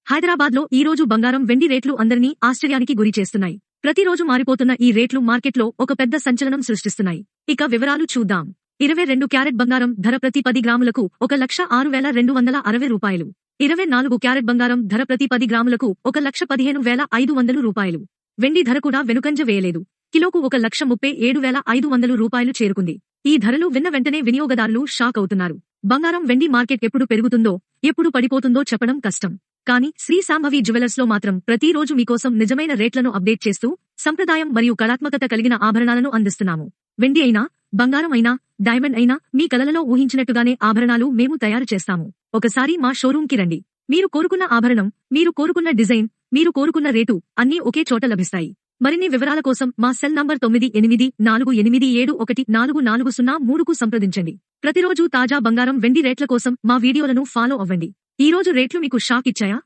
హైదరాబాద్లో ఈ రోజు బంగారం వెండి రేట్లు అందరినీ ఆశ్చర్యానికి గురి చేస్తున్నాయి. ప్రతిరోజు మారిపోతున్న ఈ రేట్లు మార్కెట్లో ఒక పెద్ద సంచలనం సృష్టిస్తున్నాయి. ఇక వివరాలు చూద్దాం. 22 క్యారెట్ బంగారం ధర ప్రతి 10 గ్రాములకు 1,06,260 రూపాయలు. 24 క్యారెట్ బంగారం ధర ప్రతి 10 గ్రాములకు 1,15,500 రూపాయలు. వెండి ధర కూడా వెనుకంజ వేయలేదు. కిలోకు 1,37,500 రూపాయలు చేరుకుంది. ఈ ధరలు విన్న వెంటనే వినియోగదారులు షాక్ అవుతున్నారు. బంగారం వెండి మార్కెట్ ఎప్పుడు పెరుగుతుందో, ఎప్పుడు పడిపోతుందో చెప్పడం కష్టం. కానీ శ్రీ శాంభవి జ్యువెలర్స్ లో మాత్రం ప్రతిరోజు మీకోసం నిజమైన రేట్లను అప్డేట్ చేస్తూ సంప్రదాయం మరియు కళాత్మకత కలిగిన ఆభరణాలను అందిస్తున్నాము. వెండి అయినా, బంగారం అయినా, డైమండ్ అయినా మీ కలలలో ఊహించినట్టుగానే ఆభరణాలు మేము తయారు చేస్తాము. ఒకసారి మా షోరూంకి రండి. మీరు కోరుకున్న ఆభరణం, మీరు కోరుకున్న డిజైన్, మీరు కోరుకున్న రేటు అన్నీ ఒకే చోట లభిస్తాయి. మరిన్ని వివరాల కోసం మా సెల్ నంబర్ 9848714403కు సంప్రదించండి. ప్రతిరోజు తాజా బంగారం వెండి రేట్ల కోసం మా వీడియోలను ఫాలో అవ్వండి. ఈ రోజు రేట్లు మీకు షాక్ ఇచ్చాయా?